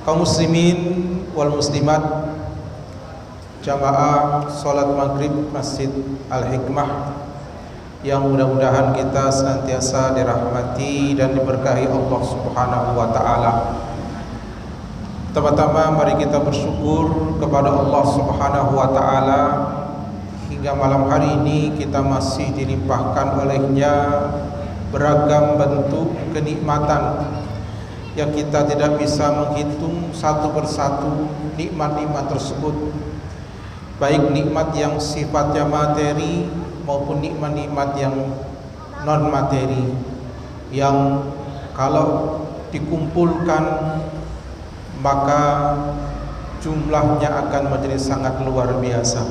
kaum muslimin wal muslimat, jamaah salat maghrib Masjid Al-Hikmah yang mudah-mudahan kita senantiasa dirahmati dan diberkahi Allah Subhanahu wa taala. Pertama-tama mari kita bersyukur kepada Allah Subhanahu wa taala hingga malam hari ini kita masih dilimpahkan olehnya beragam bentuk kenikmatan yang kita tidak bisa menghitung satu persatu nikmat-nikmat tersebut, baik nikmat yang sifatnya materi maupun nikmat-nikmat yang non materi, yang kalau dikumpulkan maka jumlahnya akan menjadi sangat luar biasa.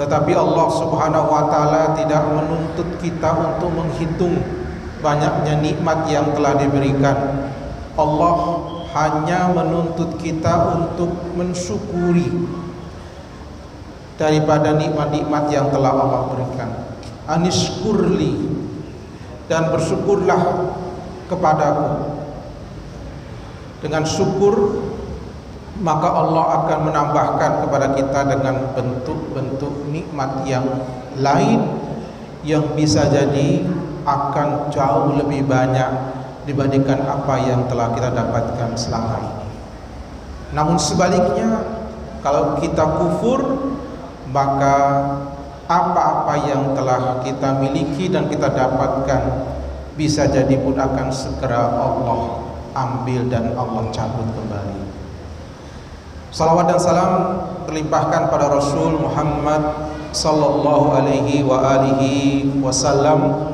Tetapi Allah Subhanahu wa taala tidak menuntut kita untuk menghitung banyaknya nikmat yang telah diberikan. Allah hanya menuntut kita untuk mensyukuri daripada nikmat-nikmat yang telah Allah berikan. Anishkurli, dan bersyukurlah kepadaku. Dengan syukur maka Allah akan menambahkan kepada kita dengan bentuk-bentuk nikmat yang lain yang bisa jadi akan jauh lebih banyak dibandingkan apa yang telah kita dapatkan selama ini. Namun sebaliknya, kalau kita kufur, maka apa-apa yang telah kita miliki dan kita dapatkan bisa jadi pun akan segera Allah ambil dan Allah cabut kembali. Salawat dan salam terlimpahkan pada Rasul Muhammad sallallahu alaihi wa alihi wasallam.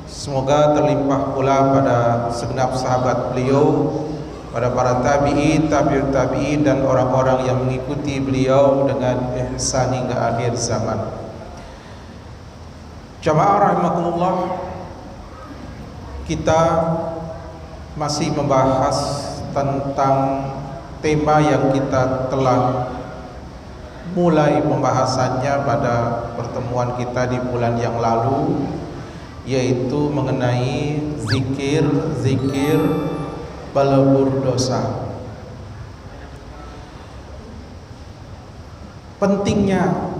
Semoga terlimpah pula pada segenap sahabat beliau, pada para tabi'in, tabi'ut tabi'in, dan orang-orang yang mengikuti beliau dengan ihsan hingga akhir zaman. Jamaah rahimakumullah, kita masih membahas tentang tema yang kita telah mulai pembahasannya pada pertemuan kita di bulan yang lalu, yaitu mengenai zikir pelebur dosa. Pentingnya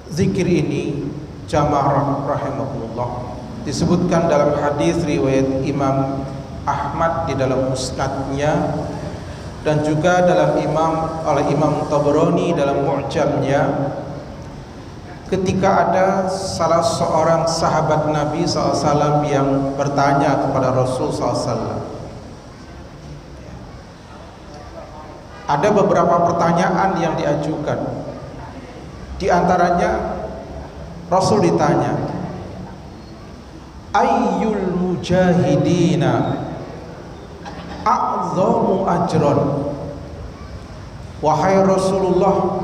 zikir ini, jamaah rahimakumullah, disebutkan dalam hadis riwayat Imam Ahmad di dalam musnadnya, dan juga oleh Imam Tabrani dalam Mu'jamnya, ketika ada salah seorang sahabat Nabi SAW yang bertanya kepada Rasul SAW. Ada beberapa pertanyaan yang diajukan. Di antaranya Rasul ditanya, ayyul mujahidina a'zamu ajron. Wahai Rasulullah,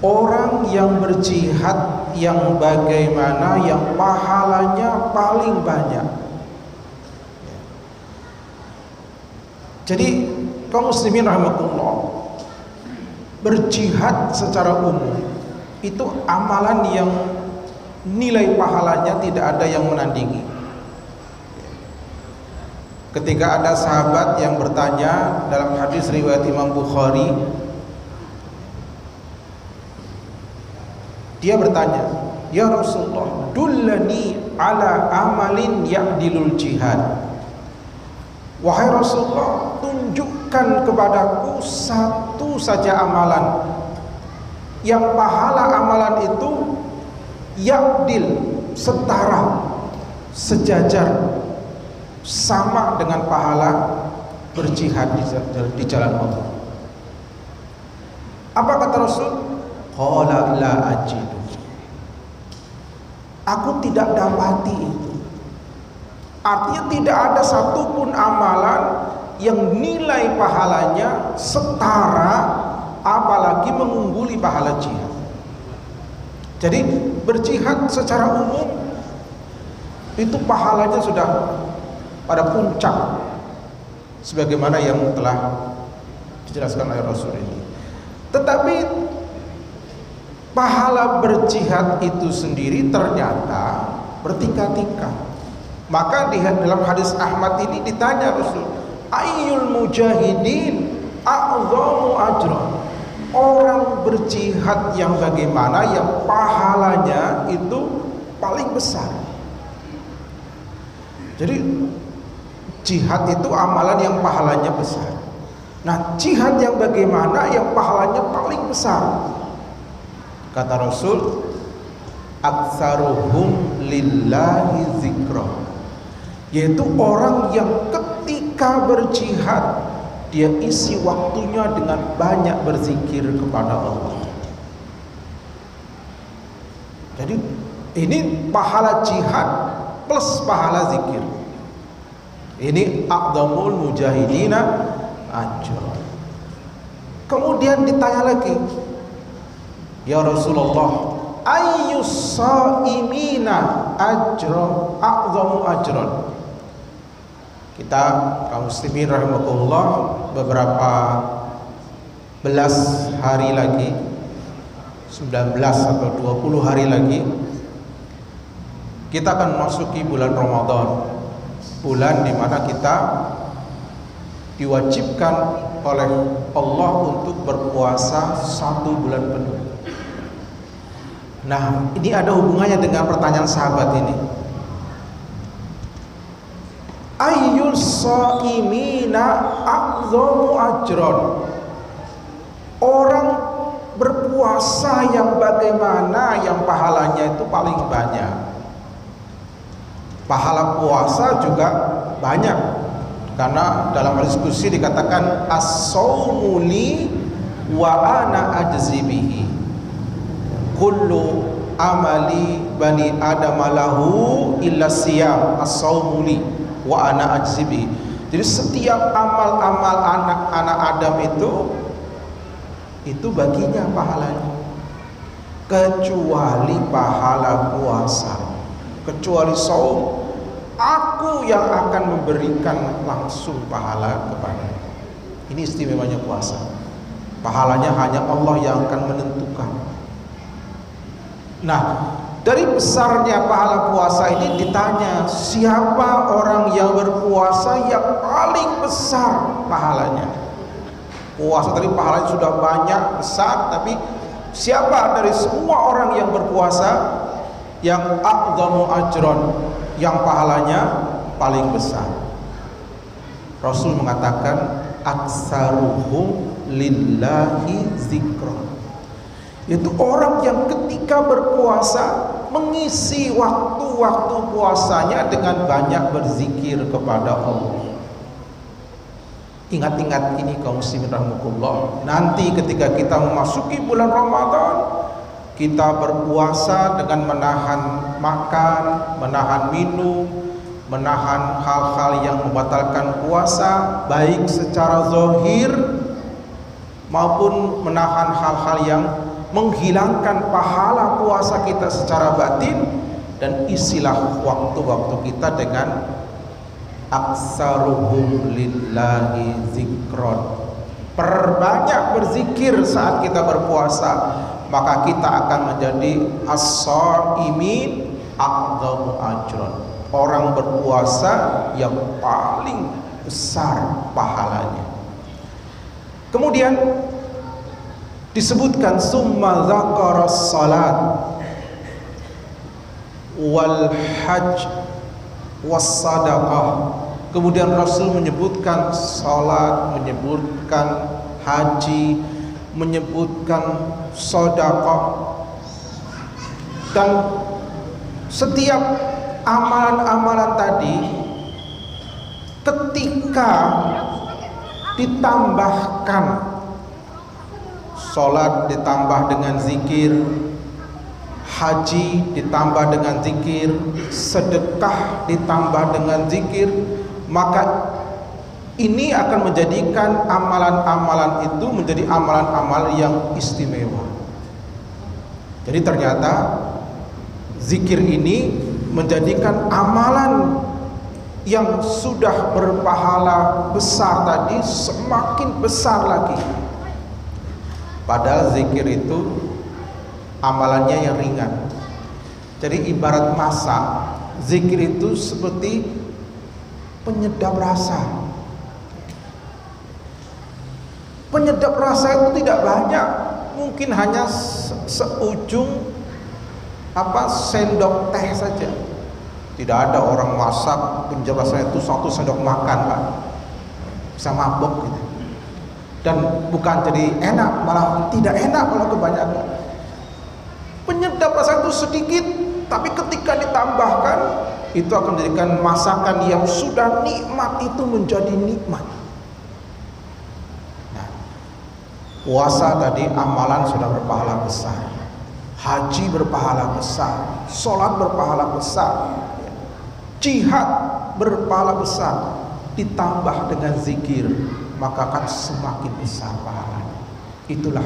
orang yang berjihad yang bagaimana yang pahalanya paling banyak? Jadi kaum muslimin rahimakumullah, berjihad secara umum itu amalan yang nilai pahalanya tidak ada yang menandingi. Ketika ada sahabat yang bertanya dalam hadis riwayat Imam Bukhari, dia bertanya, ya Rasulullah, dullani ala amalin ya'dilul jihad. Wahai Rasulullah, tunjukkan kepadaku satu saja amalan yang pahala amalan itu ya'dil, setara, sejajar, sama dengan pahala berjihad di jalan Allah. Apa kata Rasul? Qala la ajidu. Aku tidak dapati itu. Artinya tidak ada satupun amalan yang nilai pahalanya setara, apalagi mengungguli pahala jihad. Jadi berjihad secara umum itu pahalanya sudah pada puncak, sebagaimana yang telah dijelaskan oleh Rasul ini. Tetapi pahala berjihad itu sendiri ternyata bertingkat-tingkat. Maka di dalam hadis Ahmad ini ditanya Rasul, Ayyul mujahidin a'zamu ajran. Orang berjihad yang bagaimana, yang pahalanya itu paling besar. Jadi jihad itu amalan yang pahalanya besar. Nah, jihad yang bagaimana, yang pahalanya paling besar? Kata Rasul, aktsaruhum lillahi zikra, yaitu orang yang ketika berjihad dia isi waktunya dengan banyak berzikir kepada Allah. Jadi ini pahala jihad plus pahala zikir. Ini a'dzamul mujahidina ajran. Kemudian ditanya lagi, ya Rasulullah, ayyus shaimina ajran a'dzamu ajran. Kita kaum muslimin rahimakumullah, beberapa belas hari lagi, 19 atau 20 hari lagi, kita akan memasuki bulan Ramadan, bulan di mana kita diwajibkan oleh Allah untuk berpuasa 1 bulan penuh. Nah, ini ada hubungannya dengan pertanyaan sahabat ini. Ayyul shaimina a'dzamu ajran. Orang berpuasa yang bagaimana, yang pahalanya itu paling banyak. Pahala puasa juga banyak, karena dalam diskusi dikatakan as-shaumu li wa ana ajzi bihi. Kullu amali bani adam lahu illa siyam as-shaumu li wa ana ajzibi. Jadi setiap amal-amal anak-anak Adam itu baginya pahalanya, kecuali pahala puasa, kecuali saum, aku yang akan memberikan langsung pahala kepada. Ini istimewanya puasa. Pahalanya hanya Allah yang akan menentukan. Nah, dari besarnya pahala puasa ini ditanya, siapa orang yang berpuasa yang paling besar pahalanya? Puasa tadi pahalanya sudah banyak, besar, tapi siapa dari semua orang yang berpuasa yang a'dzamu ajran, yang pahalanya paling besar? Rasul mengatakan aktsaruhum lillahi zikra, yaitu orang yang ketika berpuasa mengisi waktu-waktu puasanya dengan banyak berzikir kepada Allah. Ingat-ingat ini kaum muslimin rahimakumullah, nanti ketika kita memasuki bulan Ramadan, kita berpuasa dengan menahan makan, menahan minum, menahan hal-hal yang membatalkan puasa, baik secara zahir maupun menahan hal-hal yang menghilangkan pahala puasa kita secara batin, dan isilah waktu-waktu kita dengan aktsaruhum lillahi zikron. Perbanyak berzikir saat kita berpuasa, maka kita akan menjadi as-shaimin a'dzamu ajran, orang berpuasa yang paling besar pahalanya. Kemudian disebutkan summa dzakara salat wal hajj was sadaqah. Kemudian Rasul menyebutkan salat, menyebutkan haji, menyebutkan sedekah, dan setiap amalan-amalan tadi ketika ditambahkan, salat ditambah dengan zikir, haji ditambah dengan zikir, sedekah ditambah dengan zikir, maka ini akan menjadikan amalan-amalan itu menjadi amalan-amalan yang istimewa. Jadi ternyata zikir ini menjadikan amalan yang sudah berpahala besar tadi semakin besar lagi. Padahal zikir itu amalannya yang ringan. Jadi ibarat masak, zikir itu seperti penyedap rasa. Penyedap rasa itu tidak banyak, mungkin hanya seujung sendok teh saja. Tidak ada orang masak penyedap rasa itu 1 sendok makan, Pak, bisa mabok gitu. Dan bukan jadi enak, malah tidak enak kalau kebanyakan. Penyedap rasa itu sedikit, tapi ketika ditambahkan, itu akan menjadikan masakan yang sudah nikmat itu menjadi nikmat. Nah, puasa tadi amalan sudah berpahala besar, haji berpahala besar, sholat berpahala besar, jihad berpahala besar, ditambah dengan zikir, maka akan semakin besar pahalanya. Itulah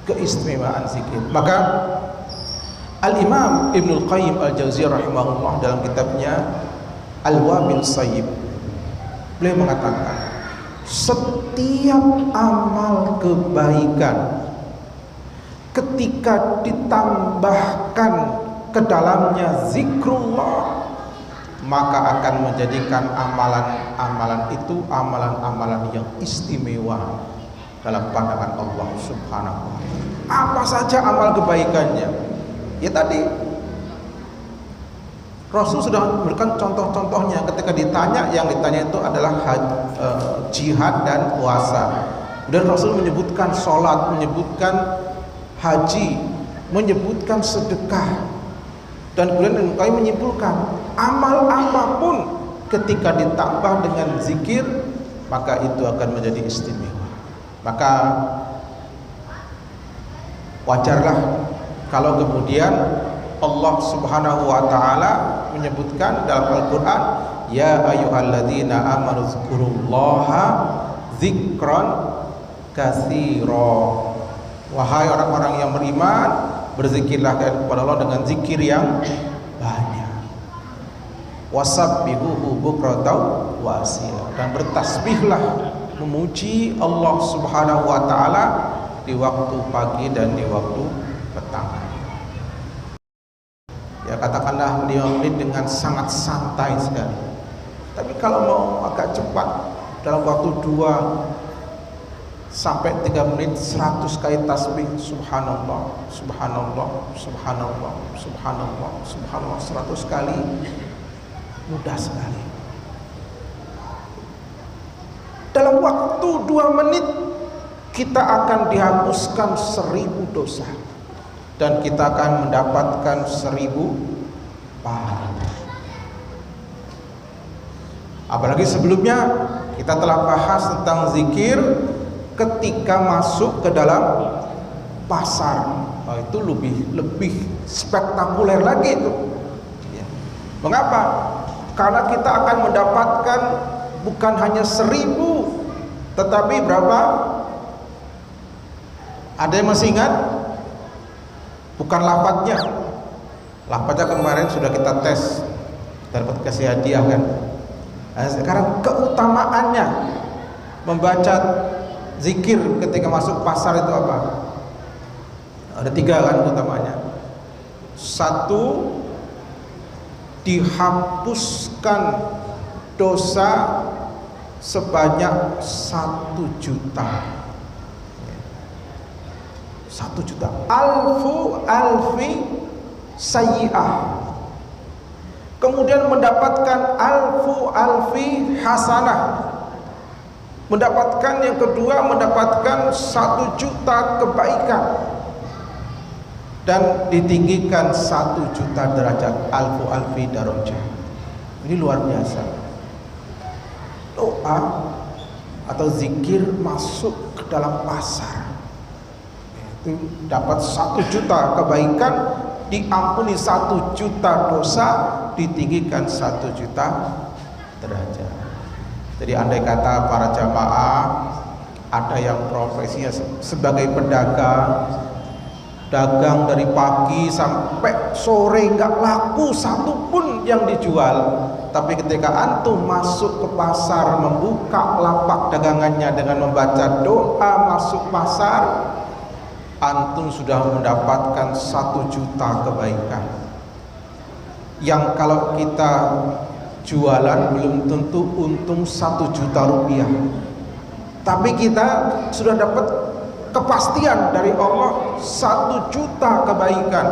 keistimewaan zikir. Maka Al-Imam Ibnul Qayyim Al-Jauziyah rahimahullah dalam kitabnya Al-Wabil Sayyib, beliau mengatakan, setiap amal kebaikan ketika ditambahkan ke dalamnya zikrullah, maka akan menjadikan amalan-amalan itu amalan-amalan yang istimewa dalam pandangan Allah Subhanahu wa ta'ala. Apa saja amal kebaikannya? Ya tadi Rasul sudah memberikan contoh-contohnya ketika ditanya, yang ditanya itu adalah jihad dan puasa. Dan Rasul menyebutkan sholat, menyebutkan haji, menyebutkan sedekah. Dan kemudian kami menyimpulkan amal apapun ketika ditambah dengan zikir, maka itu akan menjadi istimewa. Maka wajarlah kalau kemudian Allah Subhanahu wa ta'ala menyebutkan dalam Al-Quran, ya ayyuhalladzina amanu dzkurullaha dzikran katsira. Wahai orang-orang yang beriman, berzikirlah kepada Allah dengan zikir yang banyak. Wasabbihuhu bukratan wa asila, dan bertasbihlah memuji Allah Subhanahu wa ta'ala di waktu pagi dan di waktu petang. Ya, katakanlah 5 menit dengan sangat santai sekali. Tapi kalau mau agak cepat, dalam waktu 2 sampai 3 menit 100 kali tasbih, subhanallah, subhanallah, subhanallah, subhanallah, subhanallah 100 kali, mudah sekali. Dalam waktu 2 menit kita akan dihapuskan 1000 dosa, dan kita akan mendapatkan 1000 pahala. Apalagi sebelumnya kita telah bahas tentang zikir ketika masuk ke dalam pasar. Itu lebih spektakuler lagi itu. Mengapa? Karena kita akan mendapatkan bukan hanya 1000, tetapi berapa? Ada yang masih ingat? Bukan lafadznya. Lafadznya kemarin sudah kita tes, dapat kasih hadiah kan. Nah, sekarang keutamaannya membaca zikir ketika masuk pasar itu apa? Ada 3 kan utamanya. 1, dihapuskan dosa sebanyak 1 juta. 1 juta. Alfi sayyi'ah. Kemudian mendapatkan alfi hasanah. Mendapatkan yang kedua, mendapatkan 1 juta kebaikan. Dan ditinggikan 1 juta derajat, alfi darajah. Ini luar biasa. Doa atau zikir masuk ke dalam pasar, itu dapat 1 juta kebaikan, diampuni 1 juta dosa, ditinggikan 1 juta derajat. Jadi andai kata para jamaah ada yang profesinya sebagai pedagang, dagang dari pagi sampai sore nggak laku 1 pun yang dijual, tapi ketika antum masuk ke pasar, membuka lapak dagangannya dengan membaca doa masuk pasar, antum sudah mendapatkan 1 juta kebaikan. Yang kalau kita jualan belum tentu untung 1 juta rupiah. Tapi kita sudah dapat kepastian dari Allah 1 juta kebaikan,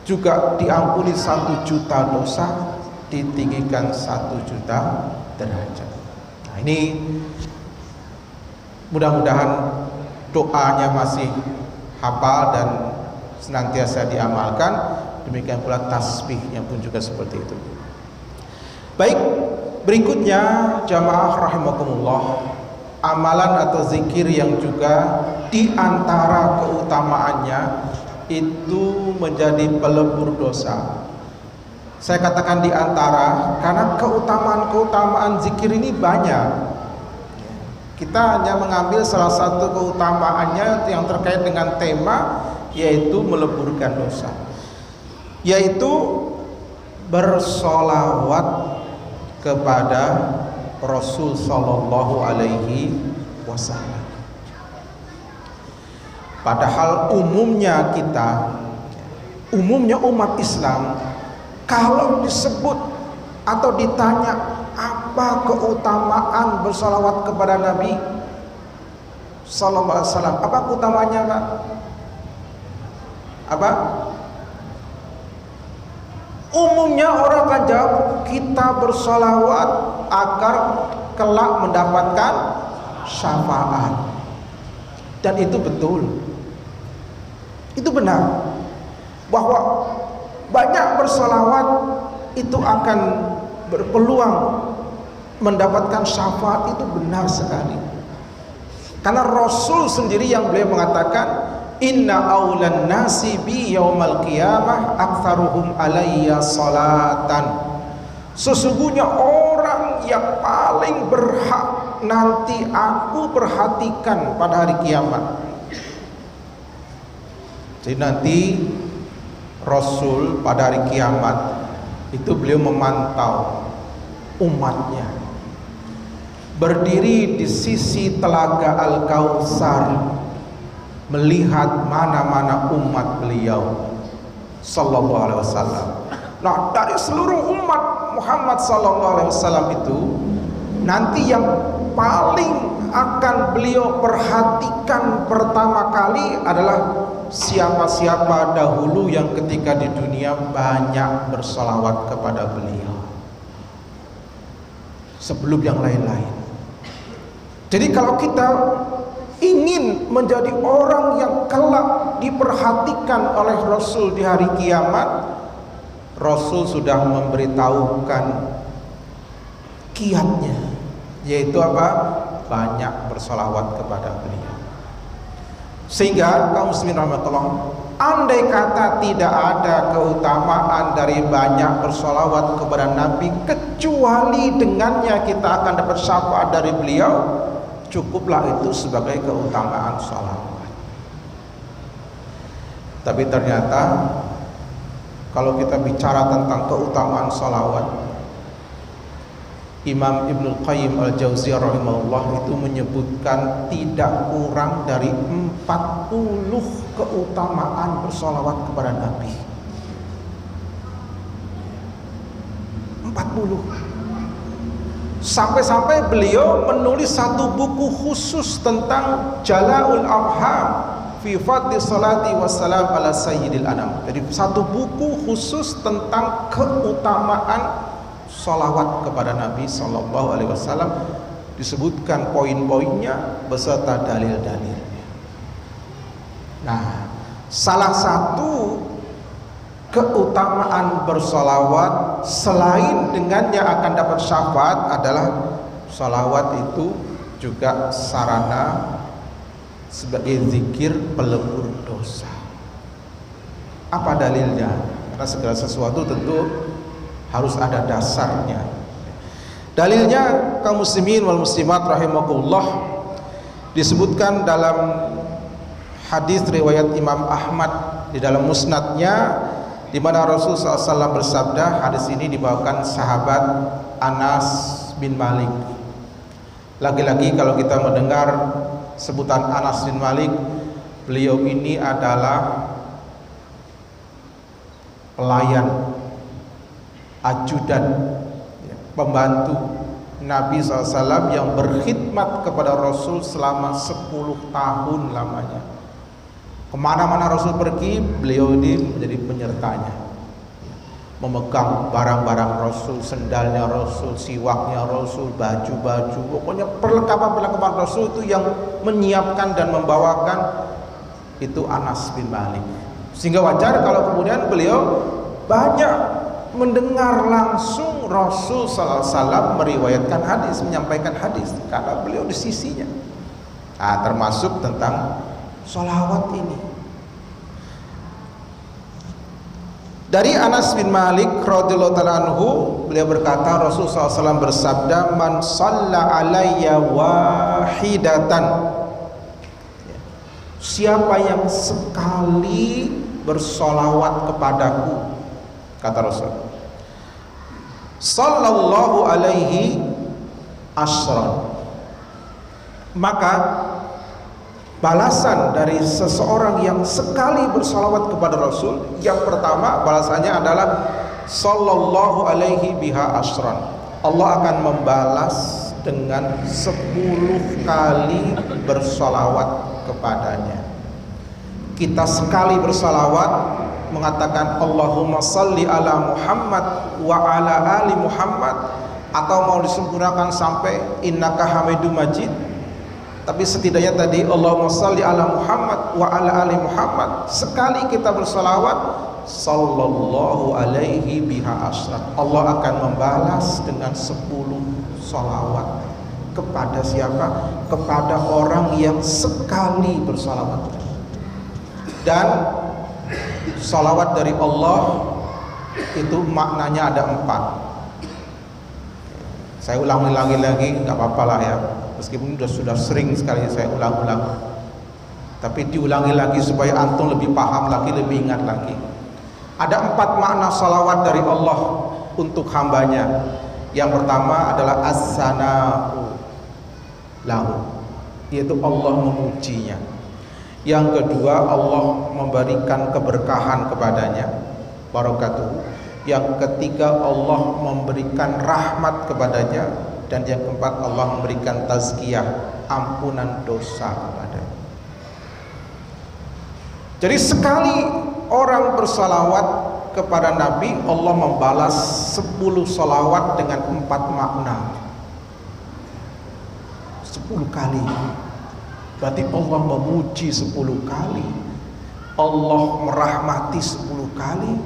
juga diampuni 1 juta dosa, ditinggikan 1 juta derajat. Nah, ini mudah-mudahan doanya masih hafal dan senantiasa diamalkan. Demikian pula tasbihnya pun juga seperti itu. Baik, berikutnya jamaah rahimakumullah, amalan atau zikir yang juga diantara keutamaannya itu menjadi pelebur dosa. Saya katakan diantara karena keutamaan zikir ini banyak. Kita hanya mengambil salah satu keutamaannya yang terkait dengan tema, yaitu meleburkan dosa, yaitu bersolawat kepada Rasul Sallallahu Alaihi Wasallam. Padahal umumnya umat Islam, kalau disebut atau ditanya apa keutamaan bersolawat kepada Nabi Sallallahu Alaihi Wasallam, apa keutamaannya, Pak? Apa? Umumnya orang akan jawab, kita bersolawat agar kelak mendapatkan syafaat. Dan itu betul, itu benar, bahwa banyak bersolawat itu akan berpeluang mendapatkan syafaat. Itu benar sekali, karena Rasul sendiri yang beliau mengatakan, inna awlan nasi bi yaumal qiyamah aktsaruhum alayya salatan. Sesungguhnya orang yang paling berhak nanti aku perhatikan pada hari kiamat. Jadi nanti Rasul pada hari kiamat itu beliau memantau umatnya, berdiri di sisi telaga Al-Kautsar, melihat mana-mana umat beliau Sallallahu Alaihi Wasallam. Nah, dari seluruh umat Muhammad Sallallahu Alaihi Wasallam itu, nanti yang paling akan beliau perhatikan pertama kali adalah siapa-siapa dahulu yang ketika di dunia banyak bersolawat kepada beliau sebelum yang lain-lain. Jadi kalau kita ingin menjadi orang yang kelak diperhatikan oleh Rasul di hari kiamat, Rasul sudah memberitahukan kiatnya, yaitu apa? Banyak bersolawat kepada beliau. Sehingga kaum muslimin rahmatullah, andai kata tidak ada keutamaan dari banyak bersolawat kepada Nabi, kecuali dengannya kita akan dapat syafaat dari beliau, cukuplah itu sebagai keutamaan sholawat. Tapi ternyata kalau kita bicara tentang keutamaan sholawat, Imam Ibnul Qayyim Al-Jauziyah rahimahullah itu menyebutkan tidak kurang dari 40 keutamaan bersolawat kepada Nabi. 40. Sampai-sampai beliau menulis satu buku khusus tentang Jala'ul Afham fi fadli salati wassalam ala sayyidil anam. Jadi satu buku khusus tentang keutamaan sholawat kepada Nabi Sallallahu Alaihi Wasallam, disebutkan poin-poinnya beserta dalil-dalilnya. Nah, salah satu keutamaan bersolawat selain dengannya akan dapat syafaat adalah sholawat itu juga sarana sebagai zikir pelebur dosa. Apa dalilnya? Karena segala sesuatu tentu harus ada dasarnya. Dalilnya kaum muslimin wal muslimat rahimakumullah, disebutkan dalam hadis riwayat Imam Ahmad di dalam musnadnya, di mana Rasulullah SAW bersabda, hadis ini dibawakan sahabat Anas bin Malik. Lagi-lagi kalau kita mendengar sebutan Anas bin Malik, beliau ini adalah pelayan, ajudan, pembantu Nabi SAW yang berkhidmat kepada Rasul selama 10 tahun lamanya. Kemana-mana Rasul pergi, beliau ini menjadi penyertanya, memegang barang-barang Rasul, sendalnya Rasul, siwaknya Rasul, baju-baju, pokoknya perlengkapan-perlengkapan Rasul itu yang menyiapkan dan membawakan itu Anas bin Malik. Sehingga wajar kalau kemudian beliau banyak mendengar langsung Rasul SAW meriwayatkan hadis, menyampaikan hadis, karena beliau di sisinya. Nah, termasuk tentang sholawat ini. Dari Anas bin Malik radhiyallahu ta'ala anhu, beliau berkata, Rasul SAW bersabda, man shalla alayya wahidatan, siapa yang sekali bersolawat kepadaku, kata Rasul, sallallahu alaihi asran, maka balasan dari seseorang yang sekali bersolawat kepada Rasul, yang pertama balasannya adalah sallallahu alaihi biha asran, Allah akan membalas dengan 10 kali bersolawat kepadanya. Kita sekali bersolawat mengatakan Allahumma salli ala Muhammad wa ala ali Muhammad, atau mau disempurnakan sampai innaka hamidum majid, tapi setidaknya tadi Allahumma salli ala Muhammad wa ala ali Muhammad, sekali kita bersolawat sallallahu alaihi biha asran, Allah akan membalas dengan 10 solawat. Kepada siapa? Kepada orang yang sekali bersolawat. Dan salawat dari Allah itu maknanya ada 4. Saya ulangi lagi, nggak apa-apa lah ya, meskipun sudah sering sekali saya ulang-ulang, tapi diulangi lagi supaya antum lebih paham lagi, lebih ingat lagi. Ada 4 makna salawat dari Allah untuk hambanya. Yang pertama adalah as-sana'u lahu, yaitu Allah memujinya. Yang kedua, Allah memberikan keberkahan kepadanya, barakatuh. Yang ketiga, Allah memberikan rahmat kepadanya. Dan yang keempat, Allah memberikan tazkiyah, ampunan dosa kepadanya. Jadi sekali orang bersalawat kepada Nabi, Allah membalas 10 salawat dengan 4 makna. 10 kali. Berarti Allah memuji 10 kali, Allah merahmati 10 kali,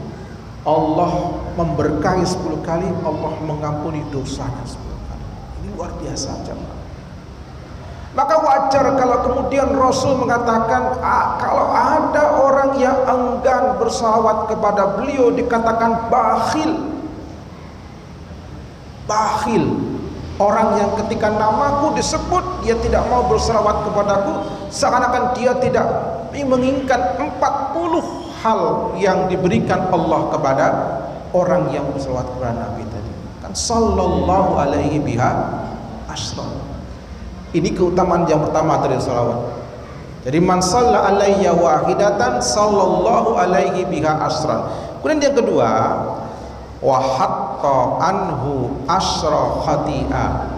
Allah memberkahi 10 kali, Allah mengampuni dosanya 10 kali. Ini luar biasa, jemaah. Maka wajar kalau kemudian Rasul mengatakan, kalau ada orang yang enggan bersalawat kepada beliau dikatakan bakhil. Bakhil, orang yang ketika namaku disebut dia tidak mau bersalawat kepadaku, seakan-akan dia tidak menginginkan 40 hal yang diberikan Allah kepada orang yang bersalawat kepada Nabi tadi. Kan sallallahu alaihi biha asran. Ini keutamaan yang pertama dari salawat. Jadi man shalla alayya wahidatan sallallahu alaihi biha asran. Kemudian yang kedua, wa hatta anhu asra khati'a.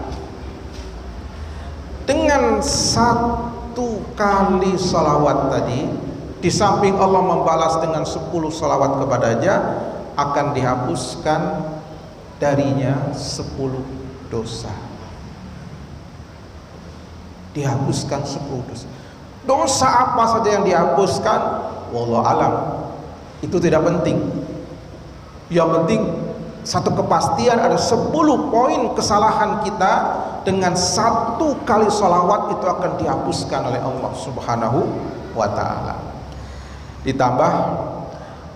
Dengan 1 kali salawat tadi, di samping Allah membalas dengan 10 salawat kepadanya, akan dihapuskan darinya 10 dosa. Dihapuskan 10 dosa. Dosa apa saja yang dihapuskan, wallahu alam, itu tidak penting. Yang penting satu kepastian, ada 10 poin kesalahan kita, dengan 1 kali salawat itu akan dihapuskan oleh Allah Subhanahu wa ta'ala. Ditambah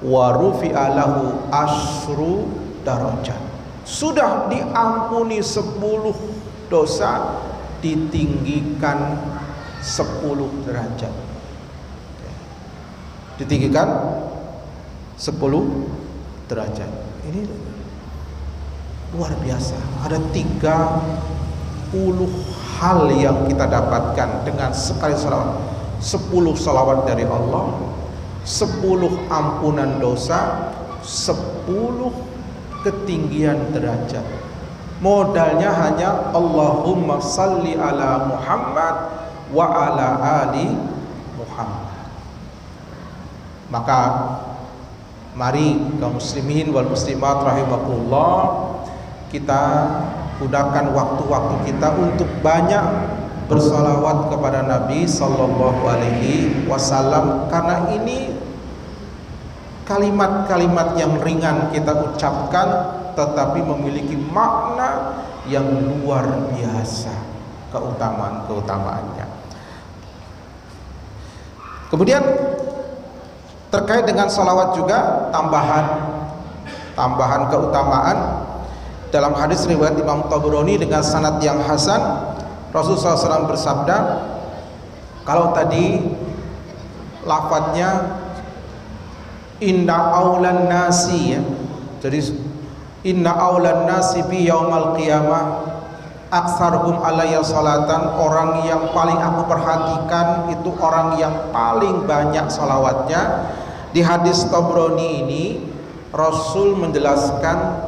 wa rufi'a lahu asru darajat, sudah diampuni 10 dosa, ditinggikan 10 derajat. Ditinggikan 10 derajat. Ini luar biasa. Ada 30 hal yang kita dapatkan dengan sekali salawat. 10 salawat dari Allah, 10 ampunan dosa, 10 ketinggian derajat. modalnya hanya Allahumma salli ala Muhammad wa ala ali Muhammad. Maka mari kaum muslimin wal muslimat rahimakumullah, kita gunakan waktu-waktu kita untuk banyak bersalawat kepada Nabi sallallahu alaihi wasallam, karena ini kalimat-kalimat yang ringan kita ucapkan tetapi memiliki makna yang luar biasa keutamaan-keutamaannya. Kemudian terkait dengan salawat juga tambahan keutamaan. Dalam hadis riwayat Imam Tabrani dengan sanad yang hasan, Rasulullah SAW bersabda, kalau tadi lafadznya inna aulan nasi, ya, jadi inna aulan nasi bi yaumal qiyamah aktsaruhum alayya salatan, orang yang paling aku perhatikan itu orang yang paling banyak salawatnya. Di hadis Tabrani ini Rasul menjelaskan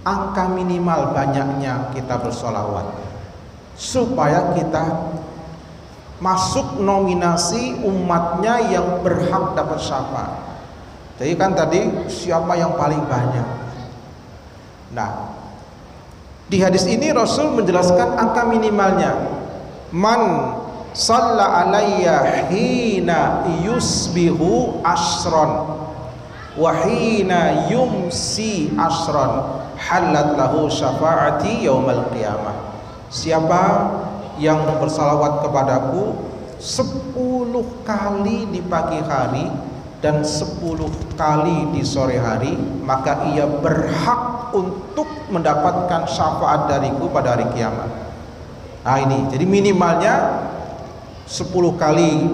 angka minimal banyaknya kita bersolawat supaya kita masuk nominasi umatnya yang berhak dapat syafaat. Jadi kan tadi siapa yang paling banyak. Nah, di hadis ini Rasul menjelaskan angka minimalnya. Man shalla alayya hina yusbihu asron wa hina yumsi asron halat lahu syafaati yaumal qiyamah. Siapa yang bersalawat kepadaku 10 kali di pagi hari dan 10 kali di sore hari, maka ia berhak untuk mendapatkan syafaat dariku pada hari kiamat. Nah ini, jadi minimalnya 10 kali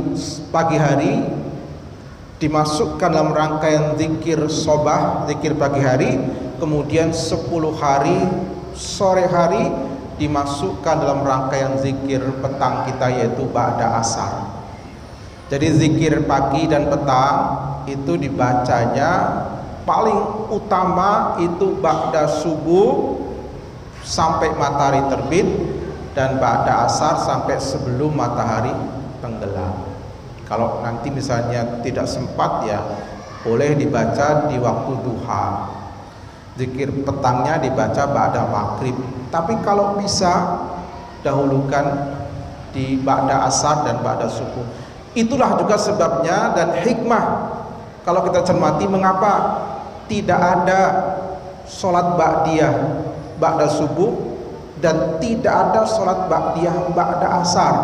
pagi hari dimasukkan dalam rangkaian zikir sobah, zikir pagi hari, kemudian 10 hari sore hari dimasukkan dalam rangkaian zikir petang kita, yaitu ba'da asar. Jadi zikir pagi dan petang itu dibacanya paling utama itu ba'da subuh sampai matahari terbit, dan ba'da asar sampai sebelum matahari tenggelam. Kalau nanti misalnya tidak sempat, ya boleh dibaca di waktu duha. Zikir petangnya dibaca ba'da maghrib. Tapi kalau bisa dahulukan di ba'da asar dan ba'da subuh. Itulah juga sebabnya dan hikmah kalau kita cermati mengapa tidak ada sholat ba'diyah ba'da subuh dan tidak ada sholat ba'diyah ba'da asar.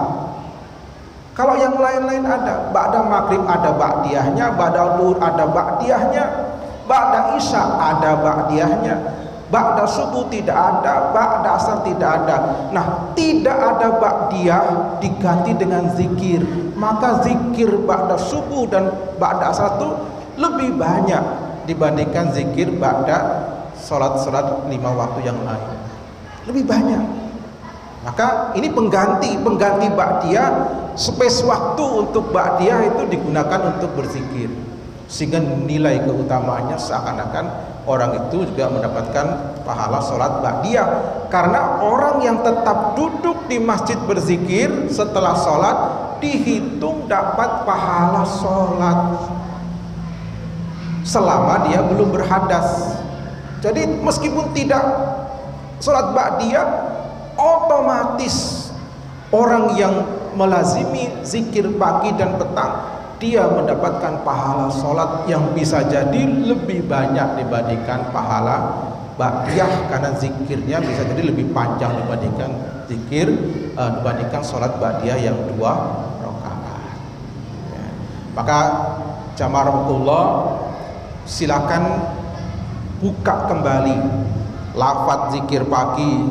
Kalau yang lain-lain ada, ba'da maghrib ada ba'diyahnya, ba'da duhur ada ba'diyahnya, ba'da isya ada ba'diyahnya, ba'da subuh tidak ada, ba'da asar tidak ada. Nah, tidak ada ba'diyah diganti dengan zikir. Maka zikir ba'da subuh dan ba'da asar itu lebih banyak dibandingkan zikir ba'da salat-salat 5 waktu yang lain. Lebih banyak. Maka ini pengganti ba'diyah, space waktu untuk ba'diyah itu digunakan untuk berzikir, sehingga nilai keutamaannya seakan-akan orang itu juga mendapatkan pahala sholat ba'diyah. Karena orang yang tetap duduk di masjid berzikir setelah sholat dihitung dapat pahala sholat selama dia belum berhadas. Jadi meskipun tidak sholat ba'diyah, otomatis orang yang melazimi zikir pagi dan petang dia mendapatkan pahala sholat yang bisa jadi lebih banyak dibandingkan pahala ba'diyah, karena zikirnya bisa jadi lebih panjang dibandingkan dibandingkan sholat ba'diyah yang 2 rakaat. Ya. Maka jamaah rahmatullah, silakan buka kembali lafaz zikir pagi,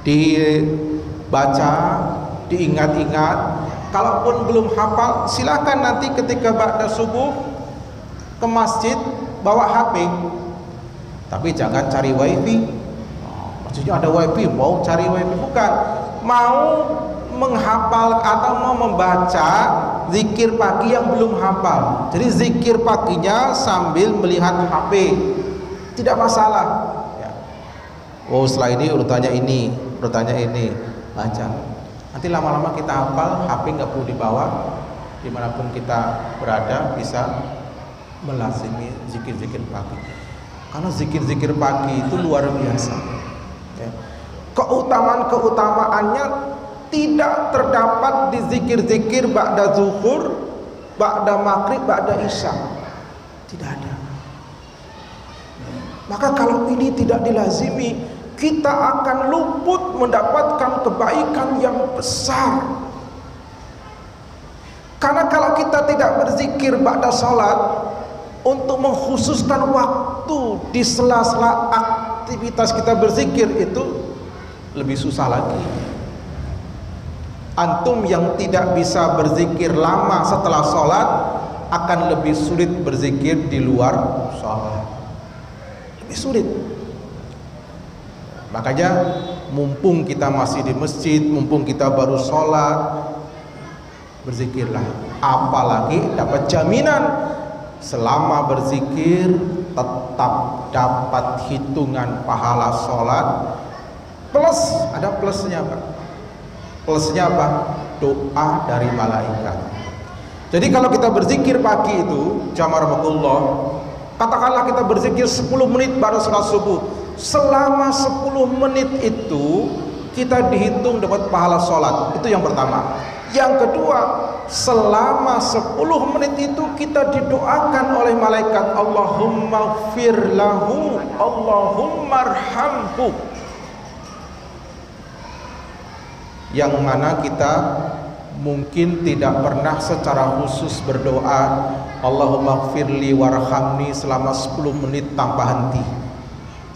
dibaca, diingat-ingat. Kalaupun belum hafal, silakan nanti ketika ba'da subuh ke masjid bawa HP, tapi jangan cari wifi. Maksudnya ada wifi, mau cari wifi? Bukan, mau menghafal atau mau membaca zikir pagi yang belum hafal. Jadi zikir paginya sambil melihat HP, tidak masalah ya. Oh setelah ini urutannya ini, baca. Nanti lama-lama kita hafal, HP nggak perlu dibawa, dimanapun kita berada bisa melazimi zikir-zikir pagi. Karena zikir-zikir pagi itu luar biasa. Ya. Keutamaannya tidak terdapat di zikir-zikir ba'da zuhur, ba'da maghrib, ba'da isya. Tidak ada. Maka kalau ini tidak dilazimi, kita akan luput mendapatkan kebaikan yang besar. Karena kalau kita tidak berzikir ba'da salat, untuk mengkhususkan waktu di sela-sela aktivitas kita berzikir itu lebih susah lagi. Antum yang tidak bisa berzikir lama setelah sholat akan lebih sulit berzikir di luar sholat, lebih sulit. Makanya mumpung kita masih di masjid, mumpung kita baru sholat, berzikirlah. Apalagi dapat jaminan selama berzikir tetap dapat hitungan pahala sholat, plus ada plusnya Pak. Plusnya apa? Doa dari malaikat. Jadi kalau kita berzikir pagi itu, jamarakumullah, katakanlah kita berzikir 10 menit baru sholat subuh, selama 10 menit itu kita dihitung dapat pahala sholat. Itu yang pertama. Yang kedua, selama 10 menit itu kita didoakan oleh malaikat, Allahumma gfir lahu, Allahumma arhamhu. Yang mana kita mungkin tidak pernah secara khusus berdoa Allahumma gfirli warhamni selama 10 menit tanpa henti.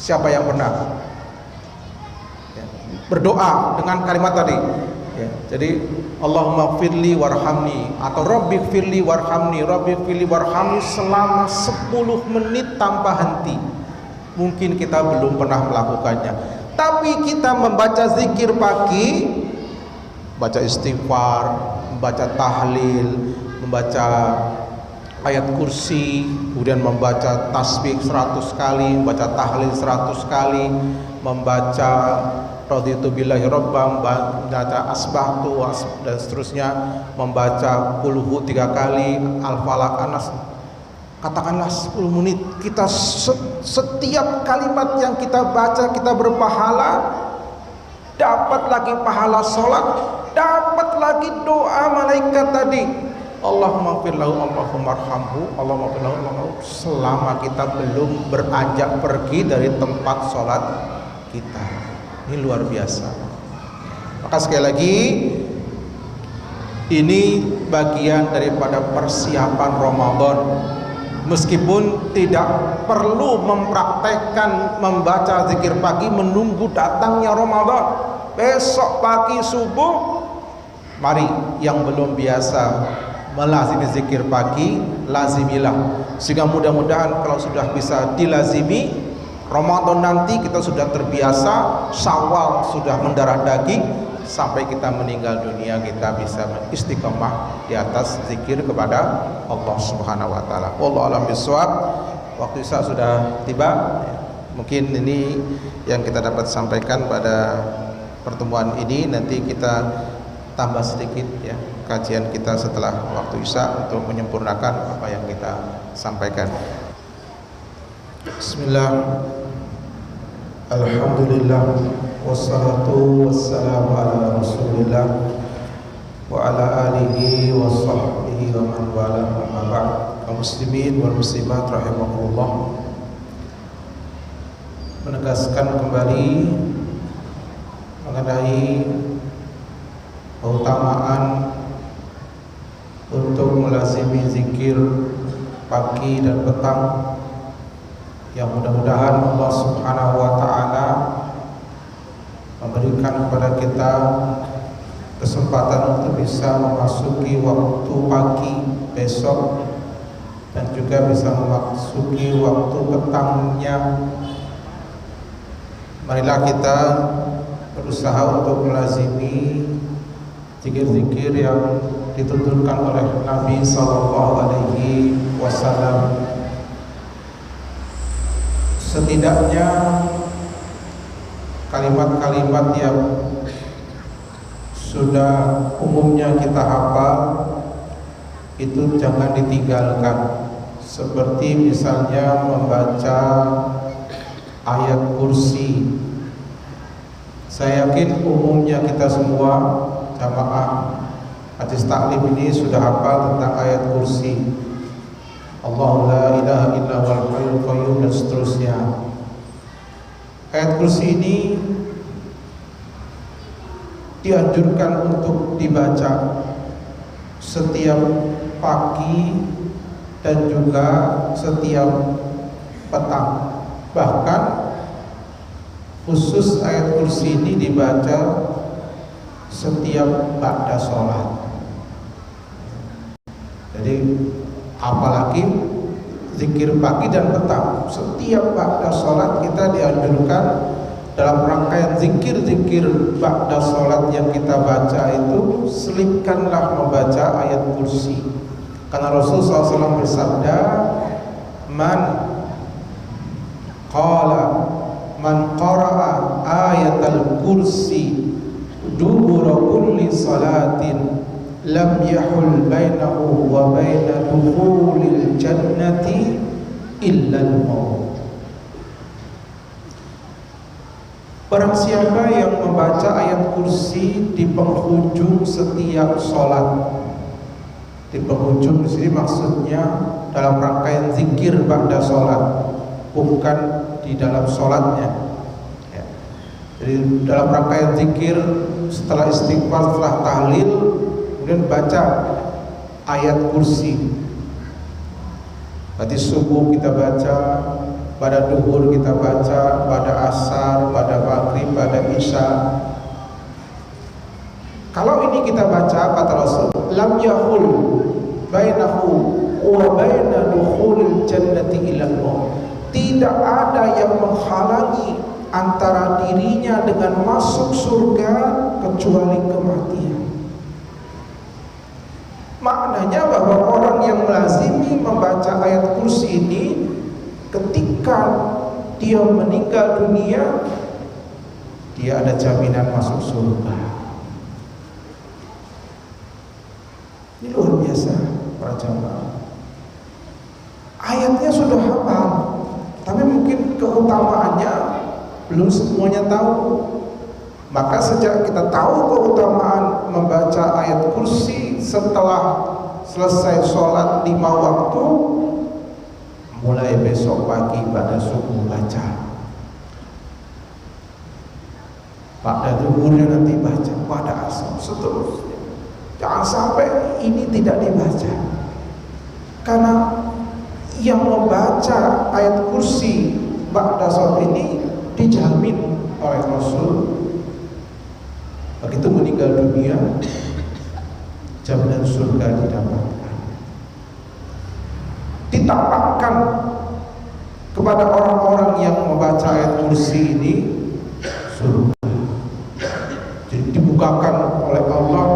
Siapa yang pernah berdoa dengan kalimat tadi? Ya, jadi Allahumma gfirli warhamni atau Rabbi gfirli warhamni, Rabbi gfirli warhamni selama 10 menit tanpa henti. Mungkin kita belum pernah melakukannya, tapi kita membaca zikir pagi, baca istighfar, membaca tahlil, membaca ayat kursi, kemudian membaca tasbih 100 kali, membaca tahlil 100 kali, membaca raditu billahi rabban, membaca asbahtu dan seterusnya, membaca qulhu 3 kali, al-falaq, anas. Katakanlah 10 menit kita setiap kalimat yang kita baca kita berpahala, dapat lagi pahala sholat, dapat lagi doa malaikat tadi, Allahumma gfir lahu, Allahumma arhamhu, Allahumma gfir lahu, Allahumma, selama kita belum beranjak pergi dari tempat sholat kita. Ini luar biasa. Maka sekali lagi, ini bagian daripada persiapan Ramadan. Meskipun tidak perlu mempraktekkan membaca zikir pagi menunggu datangnya Ramadan, besok pagi subuh, mari yang belum biasa melazimi zikir pagi, lazimilah. Sehingga mudah-mudahan kalau sudah bisa dilazimi, Ramadan nanti kita sudah terbiasa, Syawal sudah mendarah daging, sampai kita meninggal dunia kita bisa istiqomah di atas zikir kepada Allah Subhanahu wa taala. Wallahu a'lam bishawab. Waktu Isya sudah tiba. Mungkin ini yang kita dapat sampaikan pada pertemuan ini. Nanti kita tambah sedikit ya kajian kita setelah waktu Isya untuk menyempurnakan apa yang kita sampaikan. Bismillah. Alhamdulillah wassalatu wassalamu ala rasulillah wa ala alihi wa sahbihi wa man wala, amma ba'd. Kaum muslimin wal muslimat rahimakumullah, menegaskan kembali mengenai keutamaan untuk melazimi zikir pagi dan petang, yang mudah-mudahan Allah Subhanahu wa taala memberikan kepada kita kesempatan untuk bisa memasuki waktu pagi besok dan juga bisa memasuki waktu petangnya. Marilah kita berusaha untuk melazimi zikir-zikir yang dituntunkan oleh Nabi sallallahu alaihi wasallam. Setidaknya kalimat-kalimat yang sudah umumnya kita hafal itu jangan ditinggalkan, seperti misalnya membaca ayat kursi. Saya yakin umumnya kita semua jamaah hadis taklim ini sudah hafal tentang ayat kursi, Allahu la ilaha illa huwal hayyul qayyum, dan seterusnya. Ayat kursi ini dianjurkan untuk dibaca setiap pagi dan juga setiap petang. Bahkan khusus ayat kursi ini dibaca setiap ba'da sholat. Jadi apalagi zikir pagi dan petang, setiap ba'da sholat kita dianjurkan dalam rangkaian zikir-zikir ba'da sholat yang kita baca itu selipkanlah membaca ayat kursi. Karena Rasulullah SAW bersabda, man qara'a ayatal kursi dubura kulli salatin lam yahul bainahu wa baina dukhulil jannati illa al-maut. Barang siapa yang membaca ayat kursi di penghujung setiap sholat, di penghujung di sini maksudnya dalam rangkaian zikir ba'da sholat, bukan di dalam sholatnya ya. Jadi dalam rangkaian zikir setelah istighfar, setelah tahlil, kemudian baca ayat kursi. Berarti subuh kita baca, pada duhur kita baca, pada asar, pada maghrib, pada isya. Kalau ini kita baca, kata Rasul, lam yahul bainahu wa baina dukhulil jannati ilal maut. Tidak ada yang menghalangi antara dirinya dengan masuk surga kecuali kematian. Maknanya bahwa orang yang melazimi membaca ayat kursi ini, ketika dia meninggal dunia, dia ada jaminan masuk surga. Ini luar biasa para jamaah. Ayatnya sudah hafal, tapi mungkin keutamaannya belum semuanya tahu. Maka sejak kita tahu keutamaan membaca ayat kursi setelah selesai sholat 5 waktu, mulai besok pagi pada subuh baca, pada duhurnya nanti baca, pada asar, seterusnya. Jangan sampai ini tidak dibaca, karena yang membaca ayat kursi ba'da sholat ini dijamin oleh Rasul, begitu meninggal dunia jaminan surga didapatkan. Ditampakkan kepada orang-orang yang membaca ayat kursi ini surga. Jadi dibukakan oleh Allah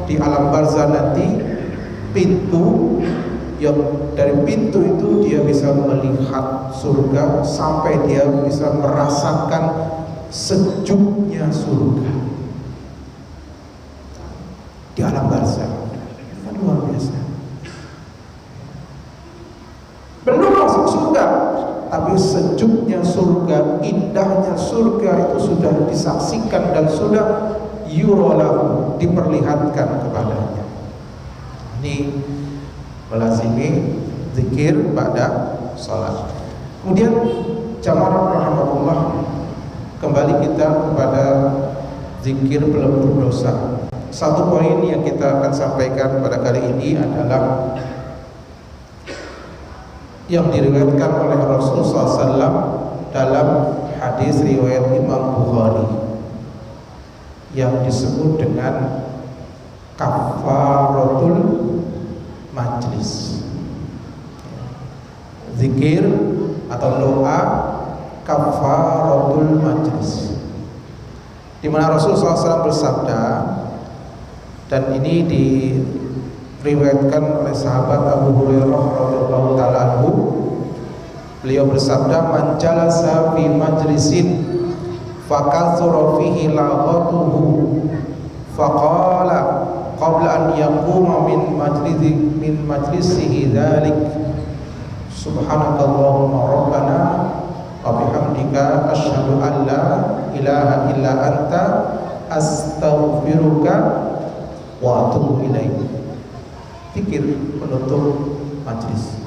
di alam barzah nanti pintu, yang dari pintu itu dia bisa melihat surga sampai dia bisa merasakan sejuknya surga di alam barzah. Kan luar biasa. Belum masuk surga, tapi sejuknya surga, indahnya surga itu sudah disaksikan dan sudah yurolahu, diperlihatkan kepadanya. Ini melazimi zikir pada sholat. Kemudian jamaah rahmatullah, kembali kita kepada zikir pelebur dosa. Satu poin yang kita akan sampaikan pada kali ini adalah yang diriwayatkan oleh Rasulullah SAW dalam hadis riwayat Imam Bukhari yang disebut dengan kafaratul majlis. Zikir atau doa kafaratul majlis, di mana Rasulullah SAW bersabda, dan ini diriwayatkan oleh sahabat Abu Hurairah radhiyallahu taala anhu. Beliau bersabda, man jalasa fi majlisin fakathura fihi laghatuhu faqala qabla an yaquma min majlisihi dzalik subhanakallahumma rabbana wa bihamdika asyhadu an la ilaha illa anta astaghfiruka wa atubu ilaik. Zikir penutup majlis.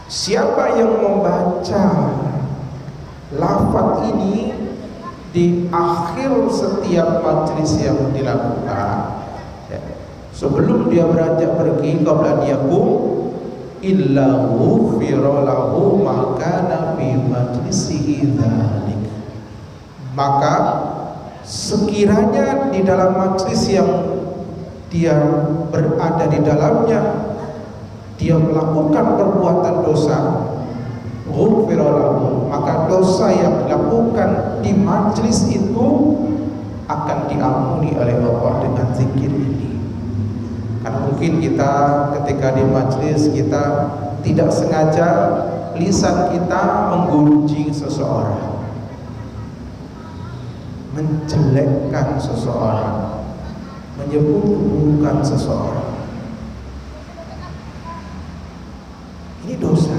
Siapa yang membaca lafaz ini di akhir setiap majlis yang dilakukan, sebelum dia beranjak pergi, qabla diyakum illa ghufira lahu ma kana fi majlisihi dzalik, maka sekiranya di dalam majlis yang dia berada di dalamnya dia melakukan perbuatan dosa, ghufira lahu, maka dosa yang dilakukan di majlis itu akan diampuni oleh Allah dengan zikir ini. Karena mungkin kita ketika di majlis kita tidak sengaja lisan kita menggunjing seseorang, menjelekkan seseorang, menyebut keburukan seseorang. Ini dosa.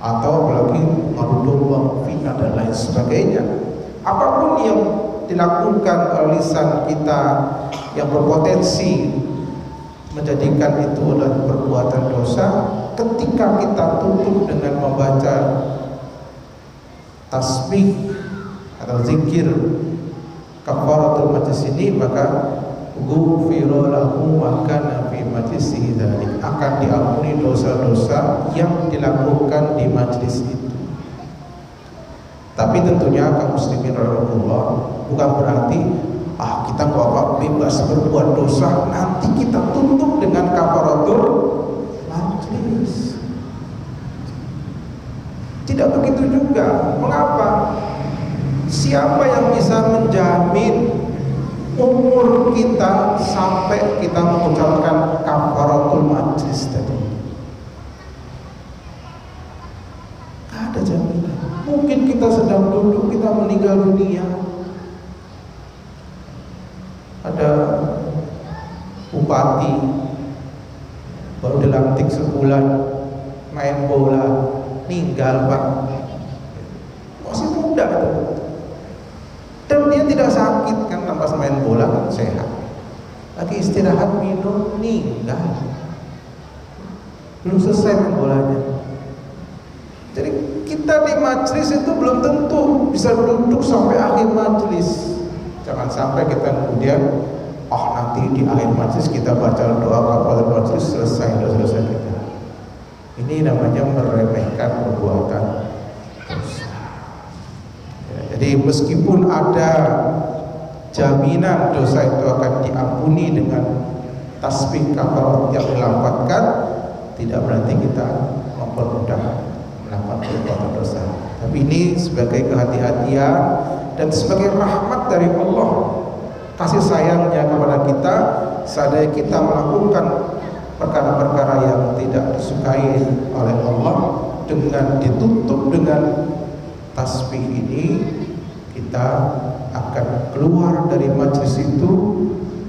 Atau apalagi mengadu domba, fitnah dan lain sebagainya. Apapun yang dilakukan oleh lisan kita yang berpotensi menjadikan itu adalah perbuatan dosa, ketika kita tutup dengan membaca tasbih atau zikir kafaratul majlis ini, maka ghufira lahu ma kana fi majlisihi dzalik, akan diampuni dosa-dosa yang dilakukan di majlis itu. Tapi tentunya kaum muslimin rahimahullah, bukan berarti kita nggak apa bebas berbuat dosa, nanti kita tutup dengan kafaratul majlis. Tidak begitu juga. Mengapa? Siapa yang bisa menjamin umur kita sampai kita mengucapkan kafaratul majlis tadi? Tidak ada jaminan. Mungkin kita sedang duduk, kita meninggal dunia, ada bupati baru dilantik sebulan main bola, meninggal Pak, masih muda itu. Dan dia tidak sakit kan, tanpa main bola kan sehat, lagi istirahat minum, meninggal, belum selesai main bolanya. Jadi kita di majlis itu belum tentu bisa duduk sampai akhir majlis. Jangan sampai kita kemudian nanti di akhir majlis kita baca doa kafaratul majlis, selesai kita. Ini namanya meremehkan perbuatan dosa. Jadi meskipun ada jaminan dosa itu akan diampuni dengan tasbih kafarat yang dilafadzkan, tidak berarti kita mempermudah melakukan perbuatan dosa. Tapi ini sebagai kehati-hatian dan sebagai rahmat dari Allah, kasih sayangnya kepada kita, seandainya kita melakukan perkara-perkara yang tidak disukai oleh Allah, dengan ditutup dengan tasbih ini, kita akan keluar dari majlis itu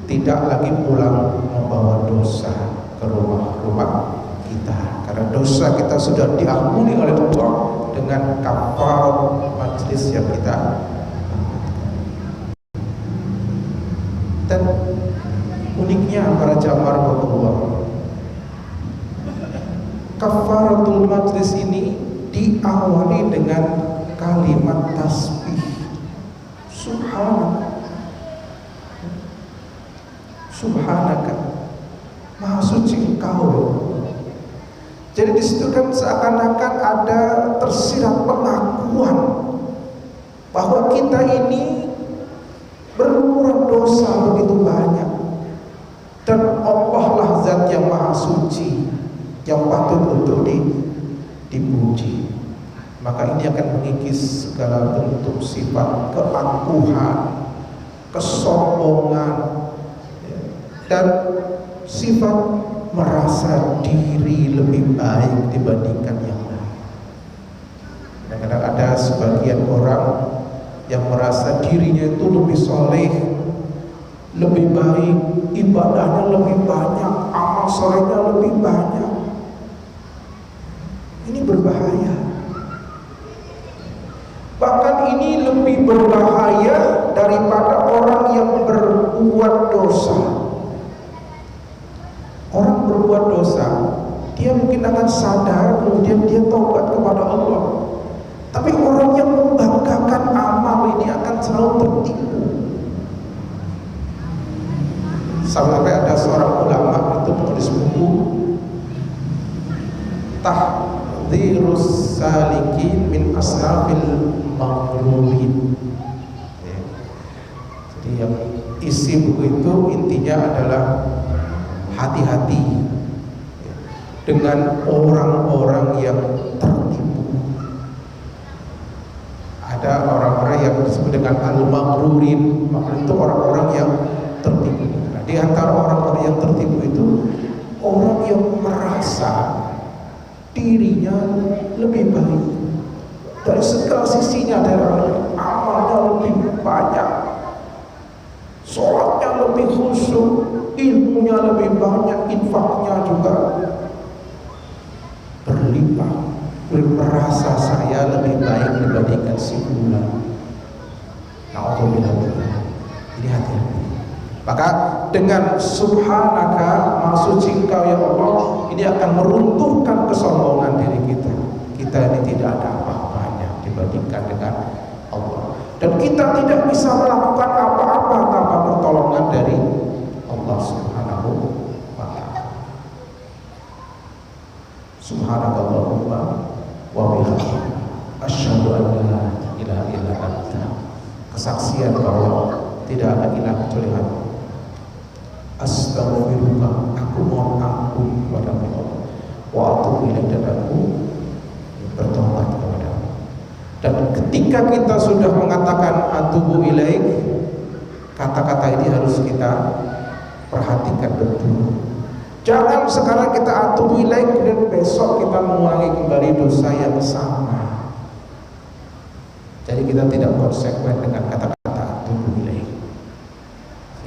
tidak lagi pulang membawa dosa ke rumah-rumah kita, karena dosa kita sudah diampuni oleh Allah dengan kafarat majlis yang kita. Dan uniknya para jamaah Allah, kafaratul majlis ini diawali dengan kalimat tasbih, subhanaka, subhanaka, maha suci engkau. Jadi di situ kan seakan-akan ada tersirat pengakuan bahwa kita ini berlumuran dosa begitu banyak, dan Allah lah zat yang maha suci, yang patut untuk dipuji. Maka ini akan mengikis segala bentuk sifat keangkuhan, kesombongan, dan sifat merasa diri lebih baik dibandingkan yang lain. Kadang-kadang ada sebagian orang yang merasa dirinya itu lebih soleh, lebih baik, ibadahnya lebih banyak, amal solehnya lebih banyak. Ini berbahaya. Bahkan ini lebih berbahaya daripada orang yang berbuat dosa. Orang berbuat dosa, dia mungkin akan sadar, kemudian dia taubat kepada Allah. Tapi orang yang membanggakan amal ini akan selalu tertipu. Sampai ada seorang ulama itu menulis buku Tahdhirus Salikin min Asnafil Maghrurin. Jadi yang isi buku itu intinya adalah hati-hati dengan orang-orang yang tertipu. Ada orang-orang yang disebut dengan al-maghrurin, maksudnya itu orang-orang yang tertipu. Nah, di antara orang-orang yang tertipu itu orang yang merasa dirinya lebih baik dari segala sisinya, dari amalnya lebih banyak, sholatnya lebih khusyuk, ilmunya lebih banyak, infaknya juga berlimpah. Merasa saya lebih baik dibandingkan si fulan. Na'udzubillah. Jadi hati-hati. Maka dengan subhanaka, maha suci Engkau ya Allah, ini akan meruntuhkan kesombongan diri kita. Kita ini tidak ada apa-apanya dibandingkan dengan Allah. Dan kita tidak bisa melakukan apa-apa tanpa pertolongan dari Allah Subhanahu wa ta'ala. Subhanakallahumma wa bihamdika asyhadu an la ilaha illa anta. Kesaksian bahwa tidak ada ilah kecuali Engkau. Astaghfirullah, aku mohon ampun kepada Allah. Wa atubu ilaik, dan aku bertobat kepada-Mu. Dan ketika kita sudah mengatakan atubu ilaik, kata-kata ini harus kita perhatikan betul. Jangan sekarang kita atubu ilaik dan besok kita mengulangi kembali dosa yang sama. Jadi kita tidak konsekuen dengan kata-kata atubu ilaik.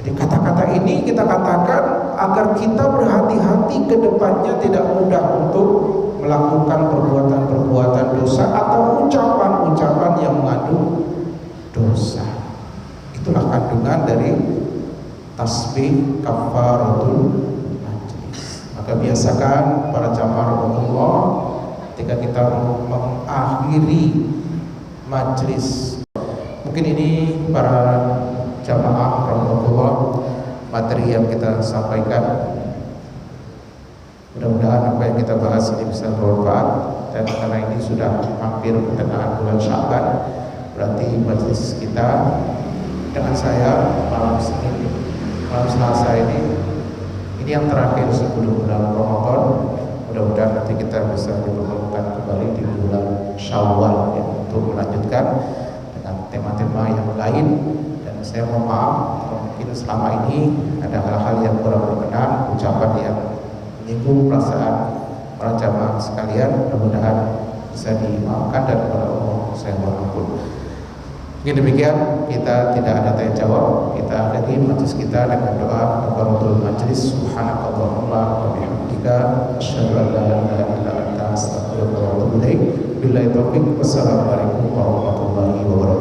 Jadi kata-kata ini kita katakan agar kita berhati-hati ke depannya, tidak mudah untuk melakukan perbuatan-perbuatan dosa atau ucapan-ucapan yang mengandung dosa. Itulah kandungan dari tasbih kafaratul majlis. Maka biasakan para jamaah rahmatullah, ketika kita mengakhiri majlis, mungkin ini para jamaah rahmatullah, materi yang kita sampaikan, mudah-mudahan apa yang kita bahas ini bisa bermanfaat. Dan karena ini sudah hampir pertengahan bulan Sya'ban, berarti majlis kita dengan saya malam Selasa ini yang terakhir sebelum bulan Ramadan. Mudah-mudahan nanti kita bisa dipertemukan kembali di bulan Syawal ya, untuk melanjutkan dengan tema-tema yang lain. Dan saya mohon maaf kalau mungkin selama ini ada hal-hal yang kurang berkenan, ucapan yang menyinggung perasaan para jamaah sekalian, mudah-mudahan bisa dimaafkan dan kepada Allah saya mohon ampun. Mungkin demikian, kita tidak ada tanya jawab. Kita akhiri majlis kita dengan doa kafaratul majlis. Subhanakallahumma wa bihamdika asyhadu an la ilaha illa anta astaghfiruka wa atubu ilaik. Billahi taufiq. Wassalamualaikum warahmatullahi wabarakatuh.